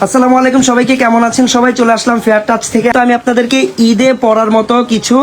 আসসালামু আলাইকুম, সবাইকে কেমন আছেন? সবাই চলে আসলাম ফেয়ার টাচ থেকে। তো আমি আপনাদেরকে ঈদে পরার মতো কিছু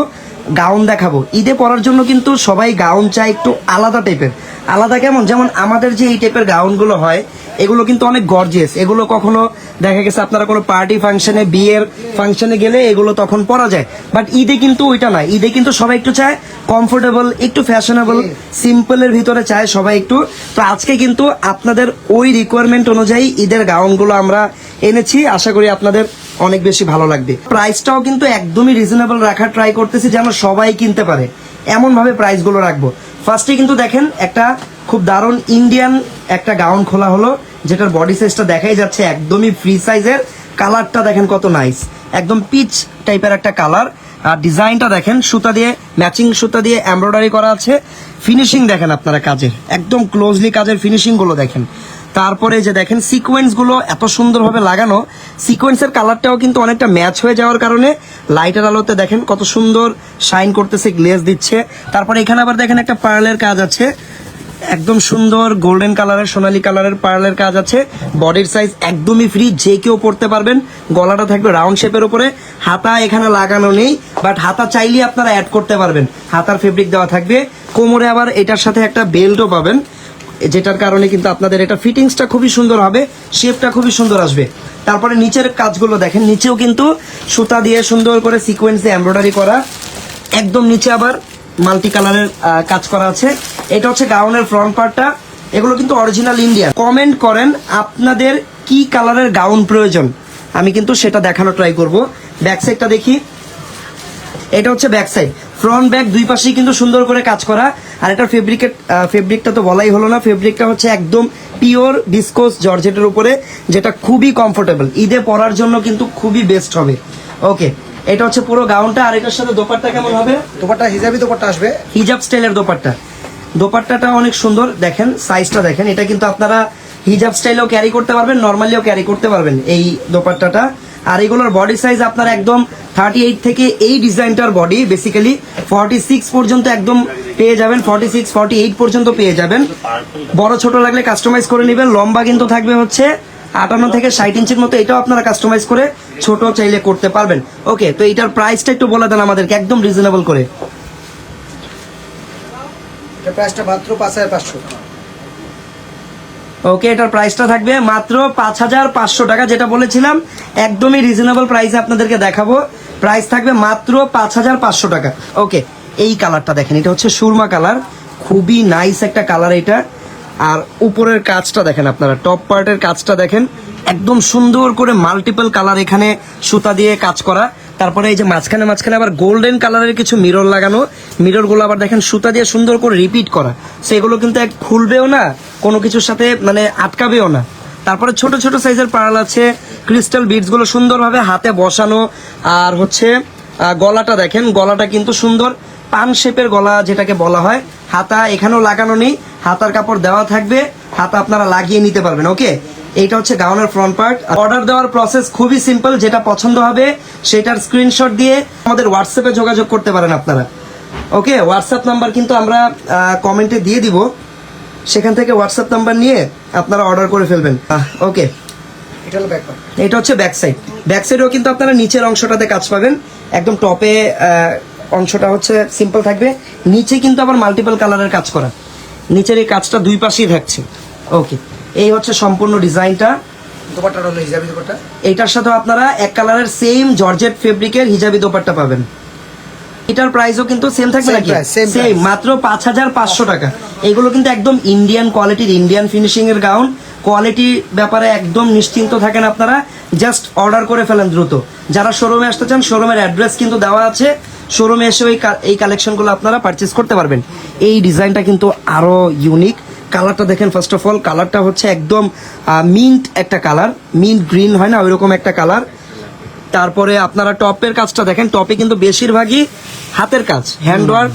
গাউন দেখাবো। ঈদে পরার জন্য কিন্তু সবাই গাউন চায় একটু আলাদা টাইপের। আলাদা কেমন? যেমন আমাদের যে এই টাইপের গাউনগুলো হয় এগুলো কিন্তু অনেক গর্জিয়াস। এগুলো কখনো দেখা গেছে আপনারা কোনো পার্টি ফাংশনে, বিয়ের ফাংশনে গেলে এগুলো তখন পরা যায়। বাট ঈদে কিন্তু ওইটা না। ঈদে কিন্তু সবাই একটু চায় কমফোর্টেবল, একটু ফ্যাশনেবল, সিম্পলের ভিতরে চায় সবাই একটু। তো আজকে কিন্তু আপনাদের ওই রিকোয়ারমেন্ট অনুযায়ী ঈদের গাউনগুলো আমরা এনেছি। আশা করি আপনাদের অনেক বেশি ভালো লাগবে। প্রাইসটাও কিন্তু একদমই রিজনেবল রাখার ট্রাই করতেছি যেন সবাই কিনতে পারে, এমন ভাবে প্রাইসগুলো রাখবো। ফার্স্টে কিন্তু দেখেন একটা খুব দারুণ ইন্ডিয়ান একটা গাউন খোলা হলো, যেটার বডি সাইজটা দেখাই যাচ্ছে একদমই ফ্রি সাইজের। কালারটা দেখেন কত নাইস, একদম পিচ টাইপের একটা কালার। আর ডিজাইনটা দেখেন সুতা দিয়ে, ম্যাচিং সুতা দিয়ে এমব্রয়ডারি করা আছে। ফিনিশিং দেখেন আপনারা কাজের, একদম ক্লোজলি কাজের ফিনিশিং গুলো দেখেন। তারপরে যে দেখেন সিকোয়েন্স গুলো এত সুন্দরভাবে লাগানো, সিকোয়েন্সের কালারটাও কিন্তু অনেকটা ম্যাচ হয়ে যাওয়ার কারণে লাইটের আলোতে দেখেন কত সুন্দর শাইন করতেছে, গ্লেজ দিচ্ছে। তারপরে এখানে আবার দেখেন একটা পার্লের কাজ আছে, একদম সুন্দর গোল্ডেন কালারের, সোনালী কালারের পার্লের কাজ আছে। বডির সাইজ একদমই ফ্রি, যে কেউ পরতে পারবেন। গলাটা থাকবে রাউন্ড শেপের উপরে, হাতা এখানে লাগানো নেই, বাট হাতা চাইলে আপনারা অ্যাড করতে পারবেন। হাতার ফেব্রিক দেওয়া থাকবে। কোমরে আবার এটার সাথে একটা বেল্টও পাবেন, যেটার কারণে কিন্তু আপনাদের এটা ফিটিংসটা খুবই সুন্দর হবে, শেপটা খুবই সুন্দর আসবে। তারপরে নিচের কাজগুলো দেখেন, নিচেও কিন্তু সুতা দিয়ে সুন্দর করে সিকোয়েন্স দিয়ে এমব্রয়ডারি করা। একদম নিচে আবার মাল্টি কালারের কাজ করা আছে। এটা হচ্ছে গাউনের ফ্রন্ট পার্টটা। এগুলো কিন্তু অরিজিনাল ইন্ডিয়া। কমেন্ট করেন আপনাদের কি কালারের গাউন প্রয়োজন, আমি কিন্তু সেটা দেখানো ট্রাই করব। ব্যাক সাইডটা দেখি, এটা হচ্ছে ব্যাক সাইড। ফ্রন্ট ব্যাক দুই পাশেই কিন্তু সুন্দর করে কাজ করা। আর এটার ফেব্রিকটা তো বলাই হলো না। ফেব্রিকটা হচ্ছে একদম পিওর ভিসকোস জর্জেটের উপরে, যেটা খুবই কমফোর্টেবল। ঈদে পরার জন্য কিন্তু খুবই বেস্ট হবে। ওকে, এটা হচ্ছে পুরো গাউনটা। আর এটার সাথে দোপাট্টা কেমন হবে? দোপাট্টা হিজাবি দোপাট্টা আসবে, হিজাব স্টাইলের দোপাট্টা। দোপাট্টাটা অনেক সুন্দর, দেখেন সাইজটা দেখেন। এটা কিন্তু আপনারা হিজাব স্টাইলেও ক্যারি করতে পারবেন, নর্মালিও ক্যারি করতে পারবেন এই দোপাট্টাটা। আর এগুলোর বডি সাইজ আপনারা একদম 38 থেকে, এই ডিজাইনটার বডি বেসিক্যালি 46 পর্যন্ত একদম পেয়ে যাবেন। 46, 48 পর্যন্ত পেয়ে যাবেন। বড় ছোট লাগলে কাস্টমাইজ করে নেবেন। লম্বা কিন্তু থাকবে হচ্ছে 58 থেকে 60 ইঞ্চির মতো। এটাও আপনারা কাস্টমাইজ করে ছোট চাইলে করতে পারবেন। ওকে, তো এটার প্রাইসটা একটু বলে দেন আমাদেরকে একদম রিজনেবল করে। এটা প্রাইসটা মাত্র 5500। ওকে, এটার প্রাইসটা থাকবে মাত্র 5500 টাকা, যেটা বলেছিলাম একদমই রিজনেবল প্রাইসে আপনাদেরকে দেখাবো। প্রাইস থাকবে মাত্র 5500 টাকা। ওকে, এই কালারটা দেখেন, এটা হচ্ছে সুরমা কালার, খুবই নাইস একটা কালার এটা। আর উপরের কাজটা দেখেন আপনারা, টপ পার্টের কাজটা দেখেন, একদম সুন্দর করে মাল্টিপল কালার এখানে সুতা দিয়ে কাজ করা। তারপরে এই যে মাঝখানে মাঝখানে আবার গোল্ডেন কালারের কিছু মিরর লাগানো। মিররগুলো আবার দেখেন সুতা দিয়ে সুন্দর করে রিপিট করা, সেগুলো কিন্তু এক খুলবেও না, কোনো কিছুর সাথে মানে আটকাবেও না। তারপরে ছোট ছোট সাইজের পার্ল আছে, ক্রিস্টাল বিডসগুলো সুন্দরভাবে হাতে বসানো। আর হচ্ছে গলাটা দেখেন, গলাটা কিন্তু সুন্দর পান শেপের গলা যেটাকে বলা হয়। হাতা এখানেও লাগানো নেই, হাতার কাপড় দেওয়া থাকবে, হাতা আপনারা লাগিয়ে নিতে পারবেন। ওকে, এইটা হচ্ছে গাউনের ফ্রন্ট পার্ট। অর্ডার দেওয়ার প্রসেস খুবই সিম্পল, যেটা পছন্দ হবে সেটার স্ক্রিনশট দিয়ে আমাদের হোয়াটসঅ্যাপে যোগাযোগ করতে পারেন আপনারা। ওকে, হোয়াটসঅ্যাপ নাম্বার কিন্তু আমরা কমেন্টে দিয়ে দিব, সেখান থেকে হোয়াটসঅ্যাপ নাম্বার নিয়ে আপনারা অর্ডার করে ফেলবেন। ওকে, এটা হলো ব্যাক পার্ট। এটা হচ্ছে ব্যাক সাইড। ব্যাক সাইডেও কিন্তু আপনারা নিচের অংশটাতে কাজ পাবেন, একদম টপে অংশটা হচ্ছে সিম্পল থাকবে, নিচে কিন্তু আবার মাল্টিপল কালারের কাজ করা। নিচের এই কাজটা দুই পাশেই থাকছে। ওকে, এই হচ্ছে সম্পূর্ণ ডিজাইনটা। দোপাট্টাটা হলো হিজাবি দোপাট্টা। এটার সাথে আপনারা এক কালারের সেম জর্জেট ফেব্রিকের হিজাবি দোপাট্টা পাবেন। এটার প্রাইসও কিন্তু সেম থাকবে নাকি? সেম, মাত্র 5500 টাকা। এগুলো কিন্তু একদম ইন্ডিয়ান কোয়ালিটির, ইন্ডিয়ান ফিনিশিং এর গাউন। কোয়ালিটি ব্যাপারে একদম নিশ্চিন্ত থাকেন আপনারা, জাস্ট অর্ডার করে ফেলেন দ্রুত। যারা শোরুমে আসতে চান, শোরুমের অ্যাড্রেস কিন্তু দেওয়া আছে, শোরুমে এসে এই কালেকশনগুলো আপনারা পারচেস করতে পারবেন। এই ডিজাইনটা কিন্তু আরো ইউনিক। কালারটা দেখেন, ফার্স্ট অফ অল কালারটা হচ্ছে একদম মিন্ট একটা কালার, মিন্ট গ্রিন হয় না ওইরকম একটা কালার। তারপরে আপনারা টপের কাজটা দেখেন, টপে কিন্তু বেশিরভাগই হাতের কাজ, হ্যান্ডওয়ার্ক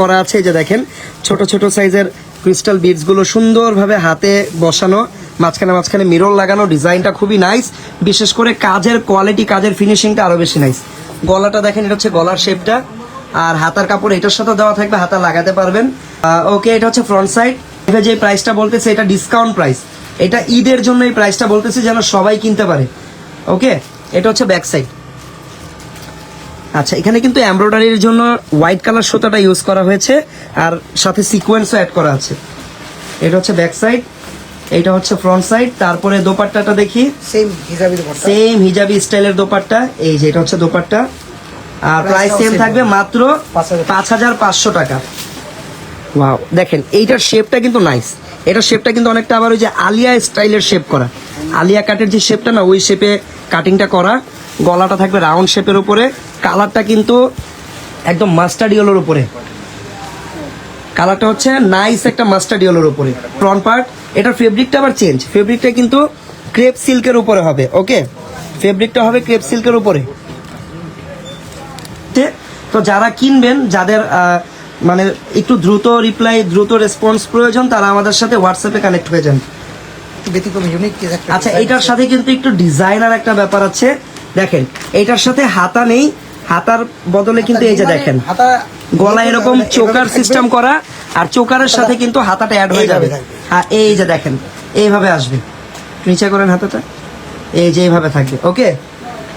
করা আছে। যে দেখেন ছোট ছোট সাইজের ক্রিস্টাল বিডসগুলো সুন্দরভাবে হাতে বসানো, মাঝখানে মাঝখানে মিরর লাগানো। ডিজাইনটা খুবই নাইস, বিশেষ করে কাজের কোয়ালিটি, কাজের ফিনিশিংটা আরো বেশি নাইস। গলাটা দেখেন, এটা হচ্ছে গলার শেপটা। আর হাতার কাপড় এটার সাথে দেওয়া থাকবে, হাতা লাগাতে পারবেন। ওকে, এটা হচ্ছে ফ্রন্ট সাইড। যে প্রাইসটা বলতেছে এটা ডিসকাউন্ট প্রাইস, এটা ঈদের জন্য এই প্রাইসটা বলতেছি যেন সবাই কিনতে পারে। ওকে, এটা হচ্ছে ব্যাক সাইড। আচ্ছা, এখানে কিন্তু এমব্রয়ডারির জন্য হোয়াইট কালার সুতাটা ইউজ করা হয়েছে আর সাথে সিকোয়েন্সও অ্যাড করা আছে। এটা হচ্ছে ব্যাক সাইড, এটা হচ্ছে ফ্রন্ট সাইড। তারপরে দোপাট্টাটা দেখি, same hijabi dupatta. Same hijabi স্টাইলের দোপাট্টা। এই যে এটা হচ্ছে দোপাট্টা, আর প্রাইস সেম থাকবে মাত্র 5,500 টাকা। ওয়াও, দেখেন এইটার শেপটা কিন্তু নাইস। এটার শেপটা কিন্তু অনেকটা আবার ওই যে আলিয়া স্টাইলের শেপ করা, আলিয়া কাটের যে শেপটা না ওই শেপে কাটিংটা করা। গলাটা থাকবে রাউন্ড শেপের উপরে। কালারটা কিন্তু একদম মাস্টার্ড ইয়েলোর উপরে, কালারটা হচ্ছে নাইস একটা মাস্টার্ড ইয়েলোর উপরে। ফ্রন্ট পার্ট, এটার ফেব্রিকটা আবার চেঞ্জ, ফেব্রিকটা কিন্তু ক্রেপ সিল্কের উপরে হবে। ওকে, ফেব্রিকটা হবে ক্রেপ সিল্কের উপরে। তো যারা কিনবেন, যাদের মানে একটু দ্রুত রিপ্লাই, দ্রুত রেসপন্স প্রয়োজন, তারা আমাদের সাথে হোয়াটসঅ্যাপে কানেক্ট হয়ে যান। ব্যতিক্রম ইউনিক একটা। আচ্ছা, এটার সাথে কিন্তু একটু ডিজাইনার একটা ব্যাপার আছে। দেখেন, এটার সাথে হাতা নেই, হাতার বদলে কিন্তু এই যে দেখেন হাতা গলা এরকম চোকার সিস্টেম করা, আর চোকারের সাথে কিন্তু হাতাটা অ্যাড হয়ে যাবে। আর এই যে দেখেন এইভাবে আসবে, নিচে করেন হাতাটা, এই যে এইভাবে থাকবে। ওকে,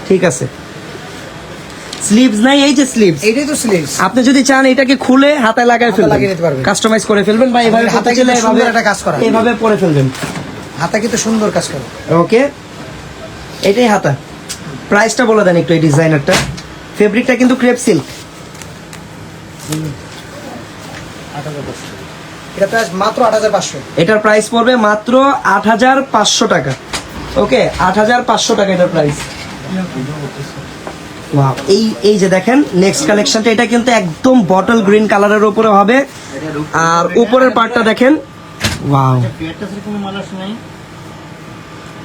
ঠিক আছে। স্লিভস নাই, এই যে স্লিভস, এইটাই তো স্লিভস। আপনি যদি চান এটাকে খুলে হাতায় লাগাই ফেলবেন, লাগিয়ে নিতে পারবেন। কাস্টমাইজ করে ফেলবেন, বা এইভাবে হাতে হাতে চলে কিন্তু সুন্দর একটা কাজ করা। এইভাবে পরে ফেলবেন। হাতা কিন্তু সুন্দর কাজ করে। ওকে, এটাই হাতা। প্রাইসটা বলে দেন একটু এই ডিজাইনারটা। ফেব্রিকটা কিন্তু ক্রেপ সিল্ক। এটা প্রাইস মাত্র 8,500। এটার প্রাইস পড়বে মাত্র 8,500 টাকা। ওকে, 8,500 টাকা এটার প্রাইস। ওয়াও, এই যে দেখেন নেক্সট কালেকশনটা, এটা কিন্তু একদম বটল গ্রিন কালারের উপরে হবে। আর উপরের পার্টটা দেখেন, ওয়াও,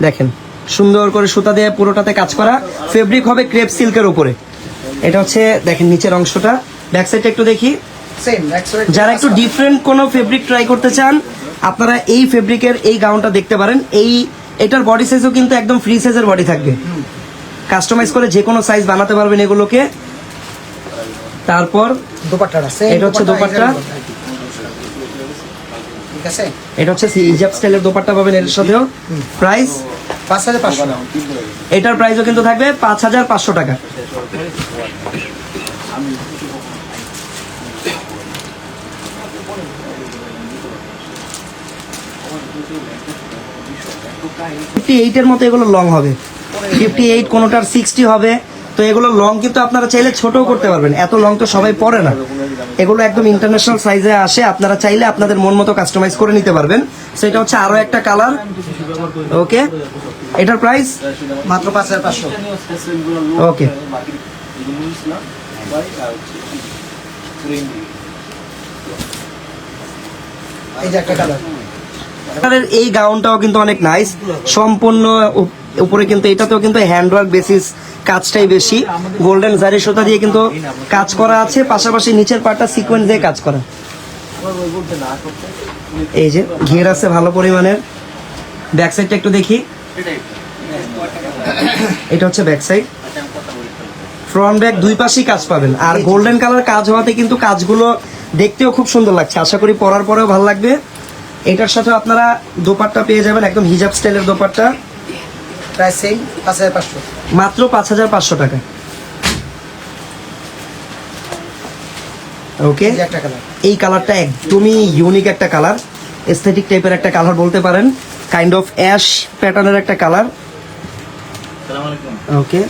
দেখেন সুন্দর করে সুতা দিয়ে পুরোটাতে কাজ করা। ফেব্রিক হবে ক্রেপ সিল্কের উপরে। এটা হচ্ছে দেখেন নিচের অংশটা। ব্যাক সাইডটা একটু দেখি। সেম যারা একটু ডিফারেন্ট কোনো ফেব্রিক ট্রাই করতে চান, আপনারা এই ফেব্রিকের এই গাউনটা দেখতে পারেন। এটার বডি সাইজও কিন্তু একদম ফ্রি সাইজের বডি থাকবে, কাস্টমাইজ করে যে কোনো সাইজ বানাতে পারবেন এগুলোকে। তারপর দোপাট্টাটা এটা হচ্ছে দোপাট্টা, ঠিক আছে। এটা হচ্ছে হিজাব স্টাইলের দোপাট্টা পাবেন এর সাথেও। প্রাইস 5,500। এটার প্রাইসও কিন্তু থাকবে 5,500 টাকা। এর মতো এগুলো লং হবে, 58, কোনোটার 60 হবে। তো এগুলো লং কিন্তু আপনারা চাইলে ছোটও করতে পারবেন, এত লং তো সবাই পরে না। এগুলো একদম ইন্টারন্যাশনাল সাইজে আসে, আপনারা চাইলে আপনাদের মন মতো কাস্টমাইজ করে নিতে পারবেন। সো এটা হচ্ছে আরো একটা কালার। ওকে, এটার প্রাইস মাত্র 5,500। ওকে, এই যে একটা কালার। কালারের এই গাউনটাও কিন্তু অনেক নাইস, সম্পূর্ণ উপরে কিন্তু এটাতেও কিন্তু হ্যান্ডওয়ার্ক বেসিস কাজটাই বেশি। গোল্ডেন জারি সুতা দিয়ে কিন্তু কাজ করা আছে, পাশাপাশি নিচের পার্টটা সিকোয়েন্স দিয়ে কাজ করা। এই যে ঘের আছে ভালো পরিমাণের। ব্যাক সাইডটা একটু দেখি। এটা হচ্ছে ব্যাক সাইড, ফ্রন্ট ব্যাক দুই পাশেই কাজ পাবেন। আর গোল্ডেন কালার কাজ হওয়াতে কিন্তু কাজগুলো দেখতেও খুব সুন্দর লাগছে, আশা করি পরার পরেও ভালো লাগবে। এটার সাথে আপনারা দোপাট্টা পেয়ে যাবেন, একদম হিজাব স্টাইলের দোপাট্টা। Price same 5,500। মাত্র 5,500 টাকা। ওকে, এই যে একটা কালার। এই কালারটা একদমই ইউনিক একটা কালার, এস্থেটিক টাইপের একটা কালার বলতে পারেন, কাইন্ড অফ অ্যাশ প্যাটার্নের একটা কালার। ওকে,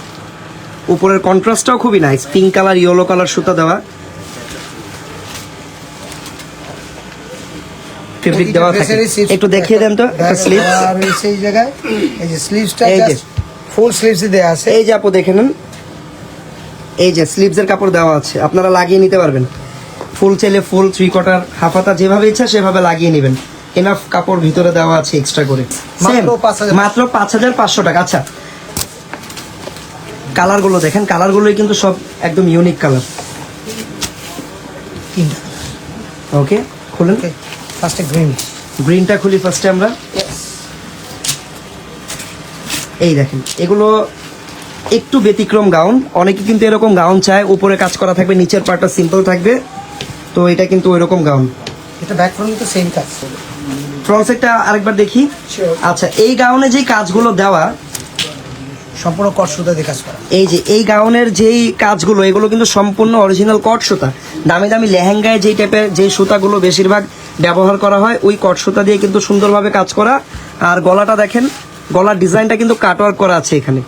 উপরের কন্ট্রাস্টটাও খুবই nice, pink colour, yellow colour সুতা দেওয়া। ফেব্রিক দেওয়া থাকে, একটু দেখিয়ে দেন তো একটা স্লিভ। আর এই জায়গায় এই যে স্লিভসটা এই যে ফুল স্লিভস দেয়া আছে। এই যে আপু দেখে নেন, এই যে স্লিভসের কাপড় দেওয়া আছে, আপনারা লাগিয়ে নিতে পারবেন। ফুল চাইলে ফুল, 3/4, হাফ হাতা, যেভাবে ইচ্ছা সেভাবে লাগিয়ে নেবেন। এনাফ কাপড় ভিতরে দেওয়া আছে এক্সট্রা করে। মাত্র 5,000 মাত্র 5,500 টাকা। আচ্ছা, কালারগুলো দেখেন, কালারগুলোই কিন্তু সব একদম ইউনিক কালার। তিনটা। ওকে, খুলেন। ওকে, ফার্স্টে গ্রিন। গ্রিনটা খুলি ফার্স্টে আমরা। এই দেখেন, এগুলো একটু ব্যতিক্রম গাউন। অনেকে কিন্তু এরকম গাউন চায়, উপরে কাজ করা থাকবে, নিচের পার্টটা সিম্পল থাকবে। তো এটা কিন্তু ওইরকম গাউন। এটা ব্যাক ফ্রন্ট তো সেম কাজ। ফ্রন্ট সাইডটা আরেকবার দেখি। Sure. আচ্ছা, এই গাউনে যে কাজগুলো দেওয়া, সম্পূর্ণ কট সুতা দিয়ে কাজ করা। এই যে এই গাউনের যেই কাজগুলো, এগুলো কিন্তু সম্পূর্ণ অরিজিনাল কট সুতা। দামি দামি লেহেঙ্গায় যেই টাইপের যে সুতাগুলো বেশিরভাগ ব্যবহার করা হয়, ওই কট সুতা দিয়ে কিন্তু সুন্দরভাবে কাজ করা। আর গলাটা দেখেন, গলার ডিজাইনটা কিন্তু কাটওয়ার্ক করা আছে এখানে।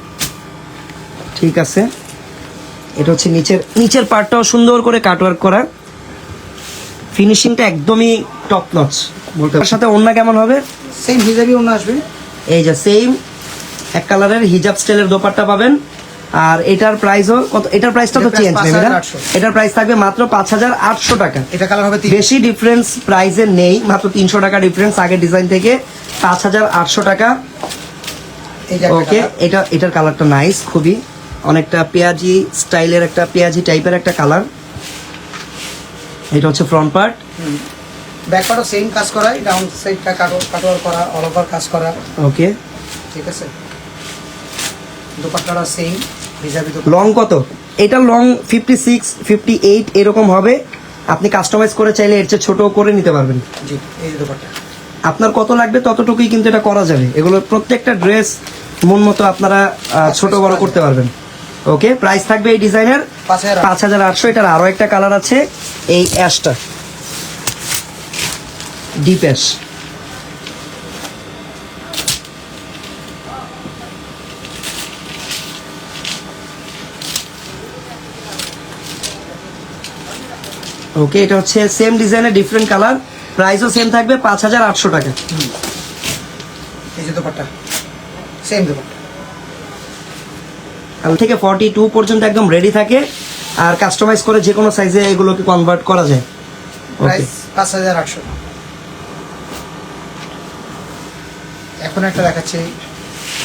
ঠিক আছে, এটা হচ্ছে নিচের পার্টটাও সুন্দর করে কাটওয়ার্ক করা। ফিনিশিংটা একদমই টপ নচ বলতে পারেন। তার সাথে ওড়না কেমন হবে? সেম হিজাবি ওড়না আসবে। এই যে সেম এক কালারের হিজাব স্টাইলের দোপাট্টা পাবেন। আর এটার প্রাইসও কত? এটার প্রাইসটা তো এটার চেঞ্জ price নেই না? 5800 এটার প্রাইস থাকবে মাত্র 5800 টাকা। এটা কালার হবে 3। বেশি ডিফারেন্স প্রাইসে নেই, মাত্র 300 টাকা ডিফারেন্স আগের ডিজাইন থেকে। 5800 টাকা। এই যে ওকে, এটার কালারটা নাইস, খুবই অনেকটা পেঁয়াজি স্টাইলের, একটা পেঁয়াজি টাইপের একটা কালার। এটা হচ্ছে ফ্রন্ট পার্ট। ব্যাক পার্টও সেম কাজ করা, ডাউন সাইডটা কাটওয়ার করা, অল ওভার কাজ করা। ওকে, ঠিক আছে, দোপাট্টাটা সেম হিজাবি লং কত? এটা লং 56, 58 এরকম হবে। আপনি কাস্টমাইজ করে চাইলে এর চেয়ে ছোট করে নিতে পারবেন। জি, এই যে দোপাট্টা। আপনার কত লাগবে ততটুকুই কিন্তু এটা করা যাবে। এগুলো প্রত্যেকটা ড্রেস মন মতো আপনারা ছোট বড় করতে পারবেন। ওকে, প্রাইস থাকবে এই ডিজাইনের 5800। এটার আরো একটা কালার আছে, এই অ্যাশটা, ডিপ অ্যাশ। ওকে, এটা হচ্ছে সেম ডিজাইনের ডিফারেন্ট কালার, প্রাইসও সেম থাকবে 5800 টাকা। এই যে দোপাট্টা, সেম দোপাট্টা। থেকে 42 পর্যন্ত একদম রেডি থাকে। আর কাস্টমাইজ করে যে কোনো সাইজে এগুলোকে কনভার্ট করা যায়। ওকে, প্রাইস 5800। এখন একটা দেখাচ্ছি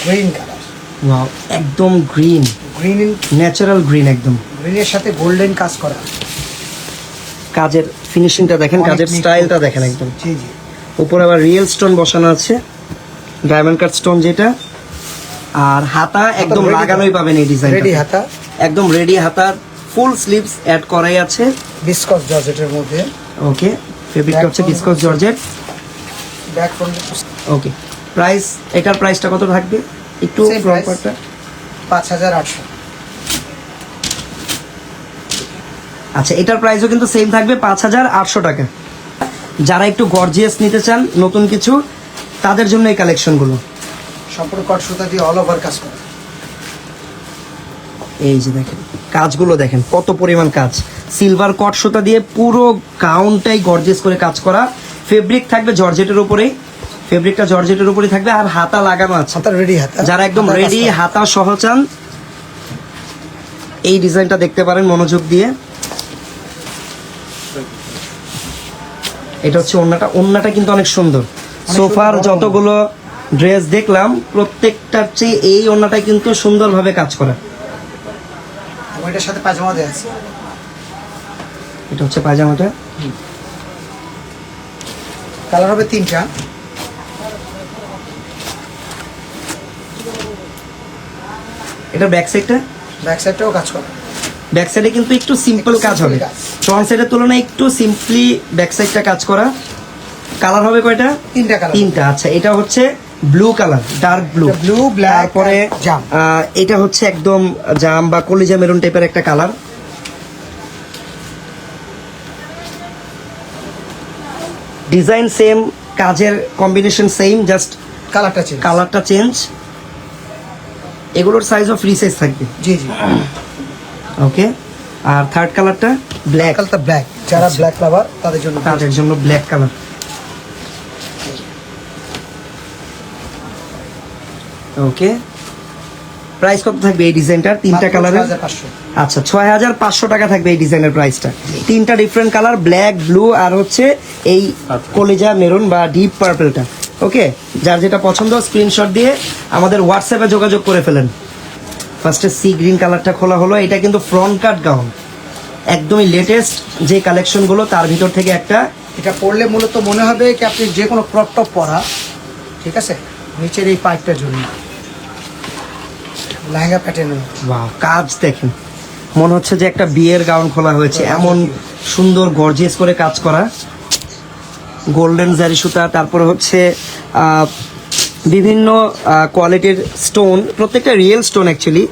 গ্রিন কালার। ওয়াও, একদম গ্রিন, গ্রিন ন্যাচারাল গ্রিন একদম। গ্রিনের সাথে গোল্ডেন কাজ করা। কাজের ফিনিশিংটা দেখেন, অনেক কাজের neat স্টাইলটা কাজ। দেখেন একদম। জি জি। উপরে আবার রিয়েল স্টোন বসানো আছে, ডায়মন্ড কাট স্টোন যেটা। আর হাতা একদম ready লাগানোই তো? পাবেন এই ডিজাইন। রেডি হাতা, একদম রেডি হাতা, ফুল স্লিভস অ্যাড করাই আছে। বিস্কস জর্জেটের মধ্যে। ওকে, ফেব্রিকটা হচ্ছে viscose georgette. Back front okay, price, এটার প্রাইসটা কত থাকবে একটু? Same front price। পার্টটা 5800। আচ্ছা, এটার প্রাইসও কিন্তু সেম থাকবে 5800 টাকা। যারা একটু গর্জিয়াস নিতে চান নতুন কিছু, তাদের জন্য এই কালেকশনগুলো। সম্পূর্ণ কট সুতা দিয়ে অল ওভার কাজ করা। এই যে দেখেন কাজগুলো, দেখেন কত পরিমাণ কাজ। সিলভার কট সুতা দিয়ে পুরো গাউনটাই গর্জিয়াস করে কাজ করা। ফেব্রিক থাকবে জর্জেটের উপরেই, ফেব্রিকটা জর্জেটের উপরেই থাকবে। আর হাতা লাগানো আছে। হাতা রেডি হাতা। যারা একদম হাতার কাজ রেডি করা। হাতা সহ চান, এই ডিজাইনটা দেখতে পারেন মনোযোগ দিয়ে। এটা হচ্ছে ওড়নাটা কিন্তু অনেক সুন্দর। সোফার সুন্দর, বড় যতগুলো ড্রেস দেখলাম প্রত্যেকটার চেয়ে এই ওড়নাটাই কিন্তু সুন্দরভাবে কাজ করা। এবং এটার সাথে পায়জামা দেওয়া আছে। এটা হচ্ছে পায়জামাটা। কালার হবে 3টা। এটা ব্যাক সাইডটা, ব্যাক সাইডটাও কাজ করা। ব্যাক সাইডে কিন্তু একটু সিম্পল একটু কাজ simple হবে, কাজ। ফ্রন্ট সাইডের তুলনায় একটু সিম্পলি ব্যাক সাইডটা কাজ করা। কালার হবে কয়টা? 3টা কালার। 3টা। আচ্ছা, এটা হচ্ছে ব্লু কালার, ডার্ক ব্লু। এটা blue, black, তারপরে আর জাম। এটা হচ্ছে একদম জাম বা কলিজা মেরুন টাইপের একটা কালার। ডিজাইন সেম, কাজের কম্বিনেশন সেম, জাস্ট কালারটা চেঞ্জ। কালারটা চেঞ্জ। এগুলোর সাইজও ফ্রি সাইজ থাকবে। জি জি। ওকে, আর থার্ড কালারটা ব্ল্যাক, কালারটা ব্ল্যাক। যারা ব্ল্যাক লাভার তাদের জন্য তাদের জন্য ব্ল্যাক কালার। ওকে, প্রাইস কত থাকবে এই ডিজাইনটার? 3টা কালারের। 6500। আচ্ছা, 6500 টাকা থাকবে এই ডিজাইনের প্রাইসটা। 3টা ডিফারেন্ট কালার, ব্ল্যাক, ব্লু আর হচ্ছে এই কলিজা মেরুন বা ডিপ পার্পলটা। ওকে, যার যেটা পছন্দ স্ক্রিনশট দিয়ে আমাদের হোয়াটসঅ্যাপে যোগাযোগ করে ফেলেন। ফার্স্টে সি গ্রিন কালারটা খোলা হলো। এটা কিন্তু ফ্রন্ট কাট গাউন, একদমই লেটেস্ট যে কালেকশনগুলো তার ভিতর থেকে একটা। এটা পরলে মূলত মনে হবে কি আপনি যে কোনো ক্রপ টপ পরা, ঠিক আছে, নিচের এই পাইপটার জন্য লেহেঙ্গা প্যাটার্ন। ওয়াও, কাজ দেখেন, মনে হচ্ছে যে একটা বিয়ের গাউন খোলা হয়েছে, এমন সুন্দর গর্জিয়াস করে কাজ করা। গোল্ডেন জারি সুতা, তারপরে হচ্ছে বিভিন্ন কোয়ালিটির স্টোন, প্রত্যেকটা রিয়েল স্টোন অ্যাকচুয়ালি।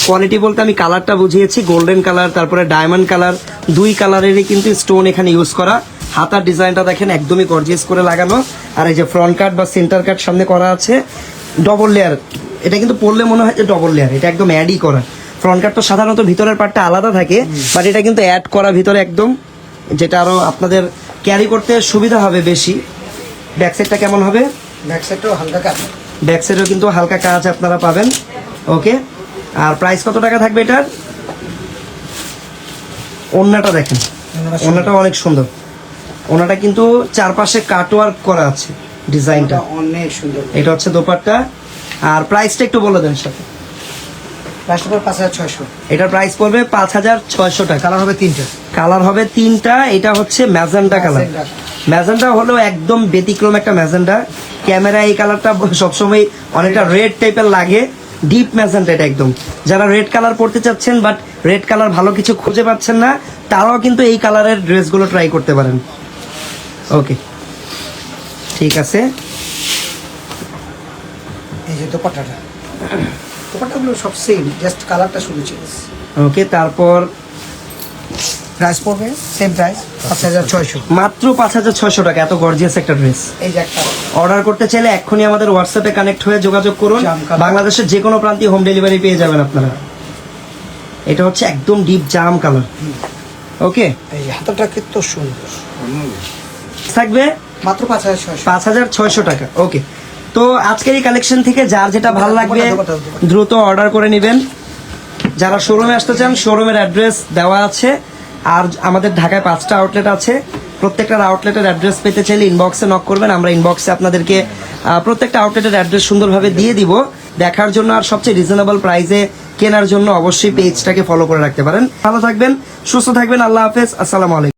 কোয়ালিটি বলতে আমি কালারটা বুঝিয়েছি, গোল্ডেন কালার তারপরে ডায়মন্ড কালার, দুই কালারেরই কিন্তু স্টোন এখানে ইউজ করা। হাতার ডিজাইনটা দেখেন একদমই গর্জিয়াস করে লাগানো। আর এই যে ফ্রন্ট কাট বা সেন্টার কাট সামনে করা আছে, ডবল লেয়ার। এটা কিন্তু পরলে মনে হয় যে ডবল লেয়ার, এটা একদম অ্যাডই করা। ফ্রন্ট কাট তো সাধারণত ভিতরের পার্টটা আলাদা থাকে, বাট এটা কিন্তু অ্যাড করা ভিতরে একদম, যেটা আরও আপনাদের ক্যারি করতে সুবিধা হবে বেশি। ব্যাক সাইডটা কেমন হবে? ব্যাক সাইডটাও হালকা কাজ। ব্যাক সাইডেও কিন্তু হালকা কাজ আপনারা পাবেন। ওকে, আর প্রাইস কত টাকা থাকবে এটার? ওড়নাটা দেখেন, ওড়নাটা অনেক সুন্দর। ওড়নাটা কিন্তু চারপাশে কাটওয়ার্ক করা আছে ডিজাইনটা, অনেক সুন্দর। এটা হচ্ছে দোপাট্টা। আর প্রাইসটা একটু বলে দেন সাথে। প্রাইসটা পড়বে 5600। এটার প্রাইস পড়বে 5600 টাকা। কালার হবে 3টা। কালার হবে 3টা। এটা হচ্ছে ম্যাজেন্টা কালার। ম্যাজেন্টা হলো একদম ব্যতিক্রম একটা ম্যাজেন্টা। ক্যামেরা এই কালারটা সবসময় অনেকটা রেড টাইপের লাগে, ডিপ ম্যাজেন্টা এটা একদম। যারা রেড কালার পরতে চাচ্ছেন বাট রেড কালার ভালো কিছু খুঁজে পাচ্ছেন না, তারাও কিন্তু এই কালারের ড্রেসগুলো ট্রাই করতে পারেন। ওকে, ঠিক আছে। এই যে দোপাট্টাটা, দোপাট্টাগুলো সব সেম, জাস্ট কালারটা শুধু চেঞ্জ। ওকে, তারপর প্রাইস পড়বে সেম প্রাইস 5600। মাত্র 5600 টাকা। এত গর্জিয়াস একটা ড্রেস। এই যে একটা অর্ডার করতে চাইলে এক্ষুনি আমাদের হোয়াটসঅ্যাপে কানেক্ট হয়ে যোগাযোগ করুন। জাম কালার। বাংলাদেশের যে কোনো প্রান্তে হোম ডেলিভারি পেয়ে যাবেন আপনারা। এটা হচ্ছে একদম ডিপ জাম কালার। ওকে, এই যে হাতাটা কত সুন্দর, থাকবে মাত্র 5600। 5600 টাকা। ওকে, তো আজকের এই কালেকশন থেকে যার যেটা ভালো লাগবে দোপাট্টা। দ্রুত অর্ডার করে নেবেন। যারা শোরুমে আসতে চান, শোরুমের অ্যাড্রেস দেওয়া আছে। আর আমাদের ঢাকায় 5টা আউটলেট আছে। প্রত্যেকটার আউটলেটের অ্যাড্রেস পেতে চাইলে ইনবক্সে নক করবেন। আমরা ইনবক্সে আপনাদেরকে প্রত্যেকটা আউটলেটের অ্যাড্রেস সুন্দরভাবে দিয়ে দিব দেখার জন্য। আর সবচেয়ে রিজনেবল প্রাইসে কেনার জন্য অবশ্যই পেজটাকে ফলো করে রাখতে পারেন। ভালো থাকবেন, সুস্থ থাকবেন। আল্লাহ হাফেজ, আসসালামু আলাইকুম।